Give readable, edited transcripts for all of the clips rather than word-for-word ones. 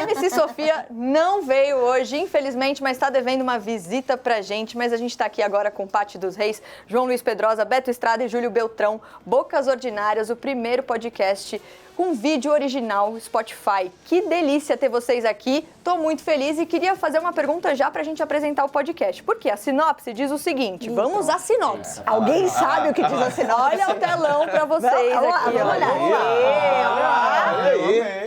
MC Sofia não veio hoje, infelizmente, mas está devendo uma visita pra gente. Mas a gente está aqui agora com Paty dos Reis, João Luiz Pedrosa, Beto Estrada e Júlio Beltrão. Bocas Ordinárias, o primeiro podcast com vídeo original Spotify. Que delícia ter vocês aqui. Tô muito feliz e queria fazer uma pergunta já pra gente apresentar o podcast. Porque a sinopse diz o seguinte, vamos à sinopse. Alguém sabe o que diz a sinopse? Olha o telão pra vocês aqui. Olha.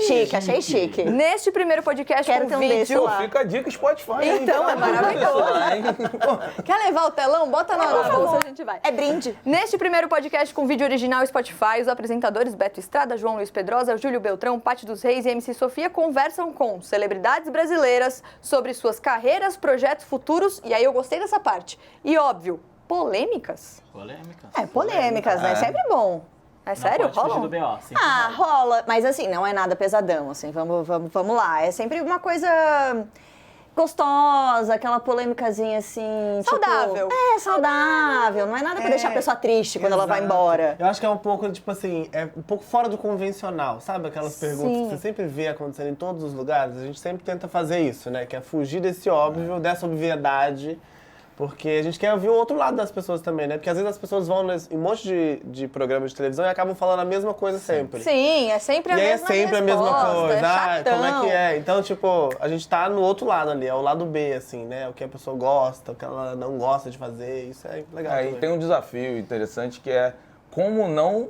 Chique, achei chique. Neste primeiro podcast Quero com ter um vídeo... desse lá. Fica a dica Spotify. Então, é maravilhoso. Quer levar o telão? Bota na bolsa, a gente vai. É brinde. Neste primeiro podcast com vídeo original Spotify, os apresentadores Beto Estrada, João Luiz Pedrosa, Júlio Beltrão, Paty dos Reis e MC Sofia conversam com celebridades brasileiras sobre suas carreiras, projetos futuros, e aí eu gostei dessa parte. E óbvio, polêmicas. Polêmicas, né? Sempre bom. É sério? Rola? Rola? Do BO, sim. Rola. Mas assim, não é nada pesadão, assim. Vamos lá. É sempre uma coisa gostosa, aquela polêmicazinha assim, saudável. Tipo, saudável. Não é nada pra deixar a pessoa triste quando ela vai embora. Eu acho que é um pouco, tipo assim, é um pouco fora do convencional, sabe? Aquelas perguntas que você sempre vê acontecendo em todos os lugares. A gente sempre tenta fazer isso, né? Que é fugir desse óbvio, dessa obviedade. Porque a gente quer ouvir o outro lado das pessoas também, né? Porque às vezes as pessoas vão em um monte de programas de televisão e acabam falando a mesma coisa sempre. Sim, é sempre a e aí mesma é sempre resposta, a mesma coisa. chatão. Como é que é? Então, tipo, a gente tá no outro lado ali, é o lado B, assim, né? O que a pessoa gosta, o que ela não gosta de fazer, isso é legal. Aí tem um desafio interessante que é como não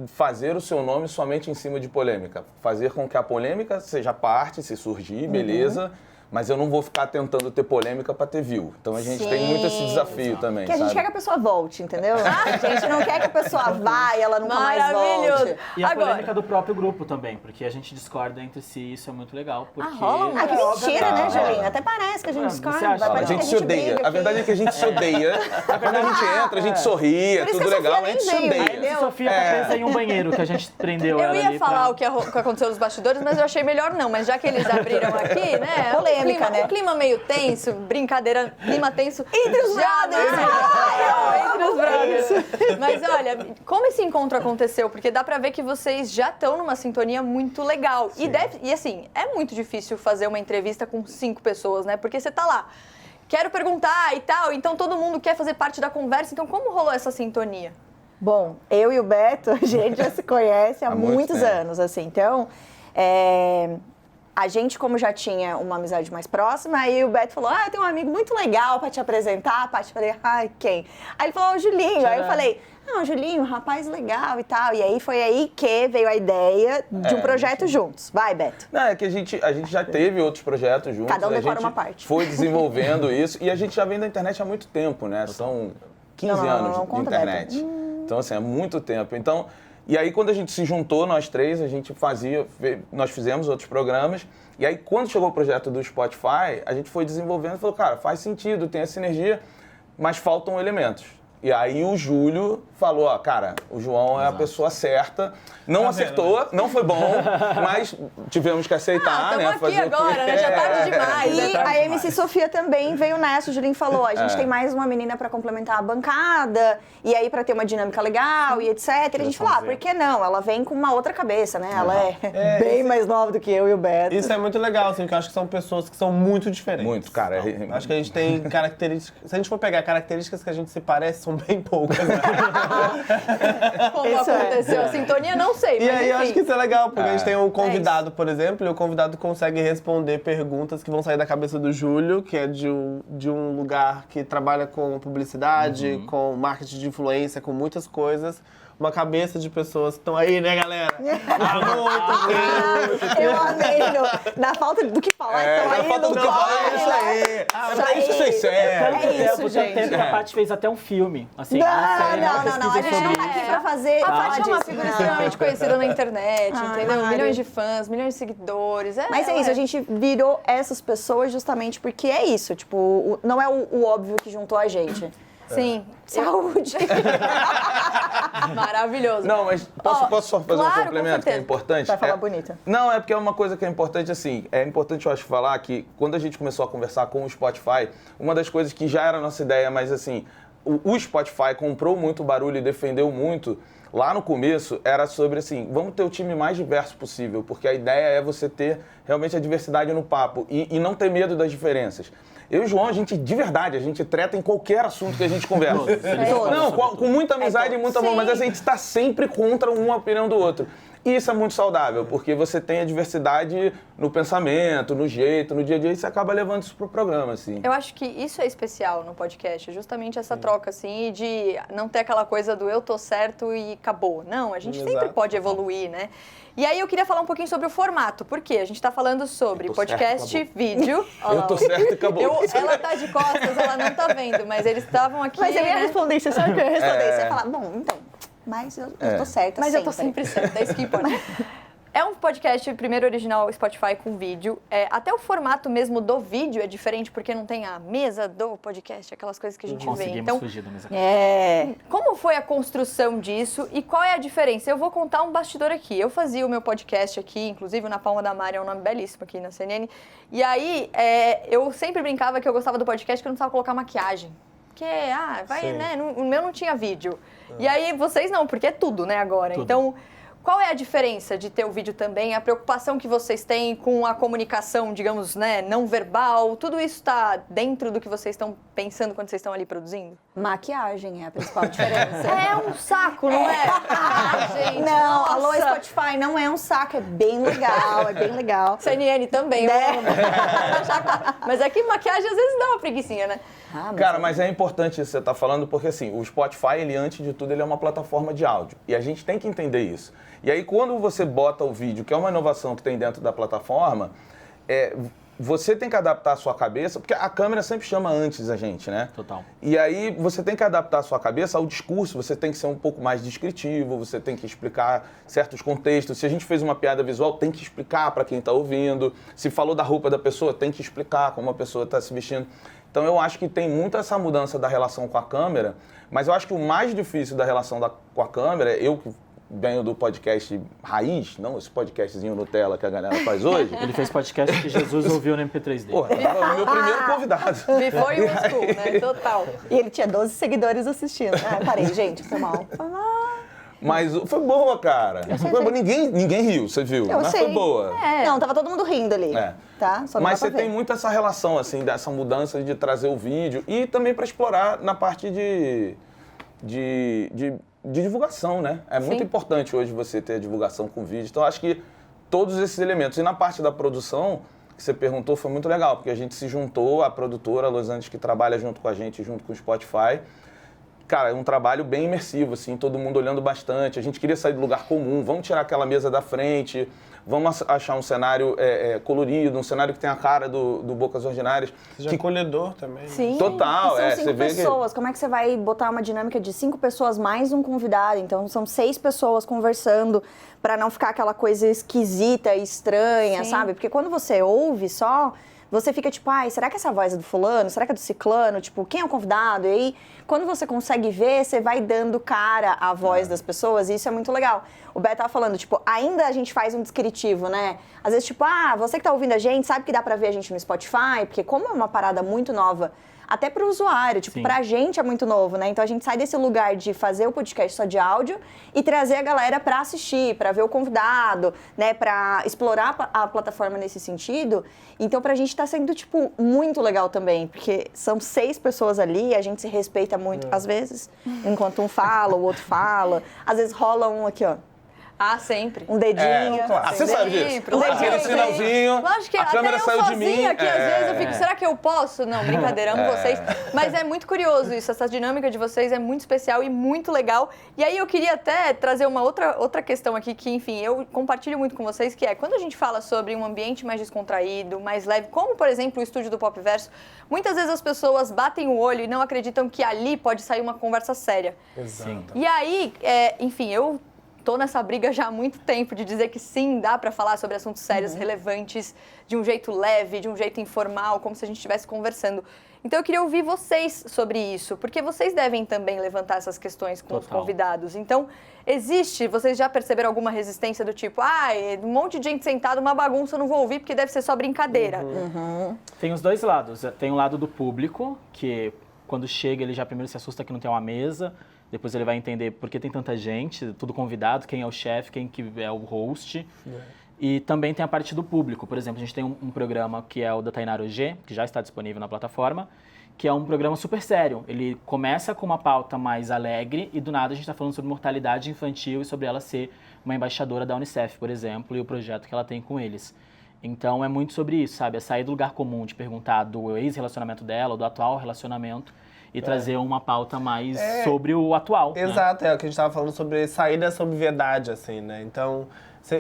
fazer o seu nome somente em cima de polêmica. Fazer com que a polêmica seja parte, se surgir, beleza. Mas eu não vou ficar tentando ter polêmica pra ter view. Então a gente tem muito esse desafio também, Que a gente quer que a pessoa volte, entendeu? A gente não quer que a pessoa vá e ela nunca mais volte. E a polêmica do próprio grupo também, porque a gente discorda entre si, isso é muito legal, porque... Que mentira, né, Julinho? Até parece que a gente discorda. A gente se odeia. A verdade é que a gente se odeia. Quando a gente entra, a gente sorri, é tudo legal, a gente se odeia. A Sofia tá presa em um banheiro que a gente prendeu ela ali. Eu ia falar o que aconteceu nos bastidores, mas eu achei melhor não. Mas já que eles abriram aqui, né? Polêmica, né? Um clima meio tenso, brincadeira, clima tenso. Entre os brothers! Entre os brothers. Mas olha, como esse encontro aconteceu? Porque dá pra ver que vocês já estão numa sintonia muito legal. E assim, é muito difícil fazer uma entrevista com 5 pessoas, né? Porque você tá lá, quero perguntar e tal, então todo mundo quer fazer parte da conversa. Então como rolou essa sintonia? Bom, eu e o Beto, a gente já se conhece há muitos anos, assim. Então, a gente, como já tinha uma amizade mais próxima, aí o Beto falou, eu tenho um amigo muito legal pra te apresentar. A Paty, falei, quem? Aí ele falou, o Julinho. Aí eu falei, não, Julinho, rapaz legal e tal. E aí foi aí que veio a ideia de um projeto juntos. Vai, Beto. Não, é que a gente já teve outros projetos juntos. Cada um decora uma parte. Foi desenvolvendo isso. E a gente já vem da internet há muito tempo, né? São 15 anos de internet. Então, assim, é muito tempo. Então... E aí, quando a gente se juntou, nós três, nós fizemos outros programas. E aí, quando chegou o projeto do Spotify, a gente foi desenvolvendo e falou, cara, faz sentido, tem a sinergia, mas faltam elementos. E aí o Júlio falou, cara, o João é a pessoa certa. Não acertou, não foi bom, mas tivemos que aceitar, né? Aqui agora, né? Já tarde demais. E a MC Sofia também veio nessa, o Julinho falou, a gente tem mais uma menina pra complementar a bancada, e aí pra ter uma dinâmica legal e etc. E a gente falou, por que não? Ela vem com uma outra cabeça, né? Ela é bem mais nova do que eu e o Beto. Isso é muito legal, assim, porque eu acho que são pessoas que são muito diferentes. Muito, cara. Acho que a gente tem características... Se a gente for pegar características que a gente se parece, são bem poucas. Né? Como aconteceu a sintonia, não sei, mas E aí enfim. eu acho que isso é legal, porque a gente tem um convidado, por exemplo, e o convidado consegue responder perguntas que vão sair da cabeça do Júlio, que é de um lugar que trabalha com publicidade, com marketing de influência, com muitas coisas. Uma cabeça de pessoas que estão aí, né, galera? Há muito tempo. Eu amei, na falta do que falar, então aí falta do que falar, é isso aí. É pra isso que vocês servem. Isso, gente. A Paty fez até um filme, assim. Não, a gente não tá aqui pra fazer... A Paty é uma figura extremamente conhecida na internet, entendeu? Mari. Milhões de fãs, milhões de seguidores. Mas é isso, a gente virou essas pessoas justamente porque é isso, tipo, não é o óbvio que juntou a gente. Sim. Saúde! Maravilhoso. Não, mas posso só fazer um complemento que é importante? Vai falar bonita. Não, é porque é uma coisa que é importante, assim, é importante eu acho falar que quando a gente começou a conversar com o Spotify, uma das coisas que já era a nossa ideia, mas assim, o Spotify comprou muito barulho e defendeu muito Lá no começo era sobre assim, vamos ter o time mais diverso possível, porque a ideia é você ter realmente a diversidade no papo e não ter medo das diferenças. Eu e o João, a gente treta em qualquer assunto que a gente conversa. Não, com muita amizade e muito amor, mas a gente está sempre contra uma opinião do outro. E isso é muito saudável, porque você tem a diversidade no pensamento, no jeito, no dia a dia, e você acaba levando isso pro programa, assim. Eu acho que isso é especial no podcast, justamente essa troca, assim, de não ter aquela coisa do eu tô certo e acabou. Não, a gente sempre pode evoluir, né? E aí eu queria falar um pouquinho sobre o formato, porque a gente tá falando sobre podcast, certo, vídeo. Eu tô certo e acabou. Ela tá de costas, ela não tá vendo, mas eles estavam aqui, Mas eu ia responder, você sabe que eu ia responder. Você ia falar, bom, então... Mas eu tô certa Mas sempre. eu tô sempre certa, é isso que importa. É um podcast, primeiro original Spotify com vídeo. Até o formato mesmo do vídeo é diferente, porque não tem a mesa do podcast, aquelas coisas que a gente vê. Conseguimos fugir da mesa. Como foi a construção disso e qual é a diferença? Eu vou contar um bastidor aqui. Eu fazia o meu podcast aqui, inclusive Na Palma da Mari, é um nome belíssimo aqui na CNN. E aí, eu sempre brincava que eu gostava do podcast, que eu não precisava colocar maquiagem. Porque, né? O meu não tinha vídeo. E aí, vocês não, porque é tudo, né, agora. Tudo. Então, qual é a diferença de ter o vídeo também? A preocupação que vocês têm com a comunicação, digamos, né, não verbal? Tudo isso está dentro do que vocês estão pensando quando vocês estão ali produzindo? Maquiagem é a principal diferença. É um saco, não é? Gente, não, nossa. alô Spotify, não é um saco, é bem legal, CNN também, Mas é que maquiagem às vezes dá uma preguicinha, né? Cara, mas é importante isso que você tá falando, porque assim, o Spotify, ele antes de tudo, ele é uma plataforma de áudio. E a gente tem que entender isso. E aí, quando você bota o vídeo, que é uma inovação que tem dentro da plataforma, você tem que adaptar a sua cabeça, porque a câmera sempre chama antes a gente, né? Total. E aí, você tem que adaptar a sua cabeça ao discurso, você tem que ser um pouco mais descritivo, você tem que explicar certos contextos. Se a gente fez uma piada visual, tem que explicar para quem tá ouvindo. Se falou da roupa da pessoa, tem que explicar como a pessoa tá se vestindo. Então, eu acho que tem muito essa mudança da relação com a câmera, mas eu acho que o mais difícil da relação com a câmera, eu que venho do podcast raiz, não esse podcastzinho Nutella que a galera faz hoje. Ele fez podcast que Jesus ouviu no MP3 dele. Porra, o meu primeiro convidado. Foi o school, né? Total. E ele tinha 12 seguidores assistindo. Parei, gente, foi mal. Mas foi boa, cara. Foi boa. Ninguém riu, você viu. Mas foi boa. Não, tava todo mundo rindo ali. Tá? Só mas você tem muito essa relação, assim, dessa mudança de trazer o vídeo e também para explorar na parte de divulgação, né? É muito importante hoje você ter a divulgação com vídeo. Então, acho que todos esses elementos. E na parte da produção, que você perguntou, foi muito legal, porque a gente se juntou, a produtora Los Angeles, que trabalha junto com a gente, junto com o Spotify. Cara, é um trabalho bem imersivo, assim, todo mundo olhando bastante. A gente queria sair do lugar comum, vamos tirar aquela mesa da frente, vamos achar um cenário colorido, um cenário que tem a cara do Bocas Ordinárias. Seja acolhedor também. Sim. Total, são 5 você vê pessoas. Como é que você vai botar uma dinâmica de 5 pessoas mais um convidado? Então, são 6 pessoas conversando para não ficar aquela coisa esquisita e estranha, sabe? Porque quando você ouve só, você fica tipo, será que essa voz é do fulano? Será que é do ciclano? Tipo, quem é o convidado? E aí, quando você consegue ver, você vai dando cara à voz das pessoas e isso é muito legal. O Beto tava falando, tipo, ainda a gente faz um descritivo, né? Às vezes, tipo, você que tá ouvindo a gente, sabe que dá pra ver a gente no Spotify? Porque como é uma parada muito nova, até pro usuário, tipo, pra gente é muito novo, né? Então a gente sai desse lugar de fazer o podcast só de áudio e trazer a galera pra assistir, pra ver o convidado, né? Pra explorar a plataforma nesse sentido. Então pra gente tá sendo, tipo, muito legal também, porque são 6 pessoas ali, a gente se respeita muito, às vezes, enquanto um fala, o outro fala. Às vezes rola um aqui, ó. Sempre. Um dedinho. Claro. Você sabe disso. Um Aquele sinalzinho, Lógico que a câmera saiu de mim. Aqui, às vezes eu fico, será que eu posso? Não, brincadeira, amo vocês. Mas é muito curioso isso, essa dinâmica de vocês é muito especial e muito legal. E aí eu queria até trazer uma outra questão aqui que, enfim, eu compartilho muito com vocês, que é quando a gente fala sobre um ambiente mais descontraído, mais leve, como, por exemplo, o estúdio do Popverso, muitas vezes as pessoas batem o olho e não acreditam que ali pode sair uma conversa séria. Exato. E aí, enfim, eu tô nessa briga já há muito tempo de dizer que sim, dá para falar sobre assuntos sérios, relevantes, de um jeito leve, de um jeito informal, como se a gente estivesse conversando. Então eu queria ouvir vocês sobre isso, porque vocês devem também levantar essas questões com os convidados. Então, vocês já perceberam alguma resistência do tipo, um monte de gente sentada, uma bagunça, eu não vou ouvir porque deve ser só brincadeira. Tem os dois lados. Tem o lado do público, que quando chega ele já primeiro se assusta que não tem uma mesa, Depois ele vai entender por que tem tanta gente, tudo convidado, quem é o chefe, quem que é o host. E também tem a parte do público. Por exemplo, a gente tem um programa que é o da Tainara G, que já está disponível na plataforma, que é um programa super sério. Ele começa com uma pauta mais alegre e do nada a gente está falando sobre mortalidade infantil e sobre ela ser uma embaixadora da Unicef, por exemplo, e o projeto que ela tem com eles. Então é muito sobre isso, sabe? É sair do lugar comum de perguntar do ex-relacionamento dela ou do atual relacionamento e trazer uma pauta mais sobre o atual. Exato, né? é o que a gente estava falando sobre sair dessa obviedade, assim, né? Então,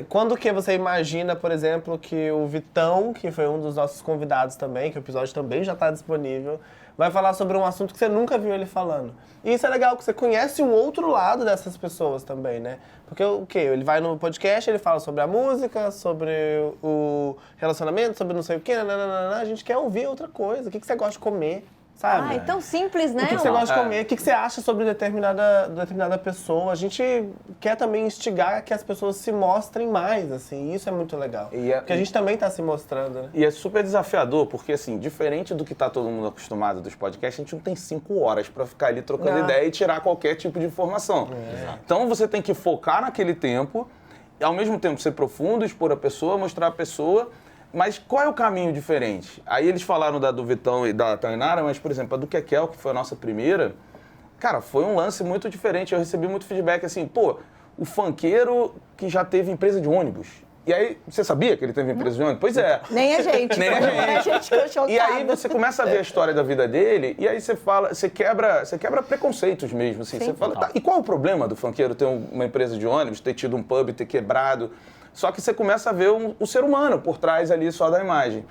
quando que você imagina, por exemplo, que o Vitão, que foi um dos nossos convidados também, que o episódio também já está disponível, vai falar sobre um assunto que você nunca viu ele falando. E isso é legal, que você conhece um outro lado dessas pessoas também, né? Porque o quê? Ele vai no podcast, ele fala sobre a música, sobre o relacionamento, sobre não sei o quê, nananana. A gente quer ouvir outra coisa. O que você gosta de comer? Sabe? Ah, é tão simples, né? O que você gosta de comer? O que você acha sobre determinada pessoa? A gente quer também instigar que as pessoas se mostrem mais, assim. Isso é muito legal. Porque a gente também está se mostrando, né? E é super desafiador, porque, assim, diferente do que tá todo mundo acostumado dos podcasts, a gente não tem 5 horas para ficar ali trocando ideia e tirar qualquer tipo de informação. Então, você tem que focar naquele tempo, ao mesmo tempo ser profundo, expor a pessoa, mostrar a pessoa. Mas qual é o caminho diferente? Aí eles falaram do Vitão e da Tainara, mas, por exemplo, a do Kekel, que foi a nossa primeira, cara, foi um lance muito diferente. Eu recebi muito feedback assim, pô, o funkeiro que já teve empresa de ônibus. E aí, você sabia que ele teve empresa de ônibus? Pois é. Nem a gente. Nem a gente. A gente ficou chocada. E aí você começa a ver a história da vida dele, e aí você fala, você quebra preconceitos mesmo, assim. Você fala, tá, e qual é o problema do funkeiro ter uma empresa de ônibus, ter tido um pub, ter quebrado? Só que você começa a ver o ser humano por trás ali só da imagem.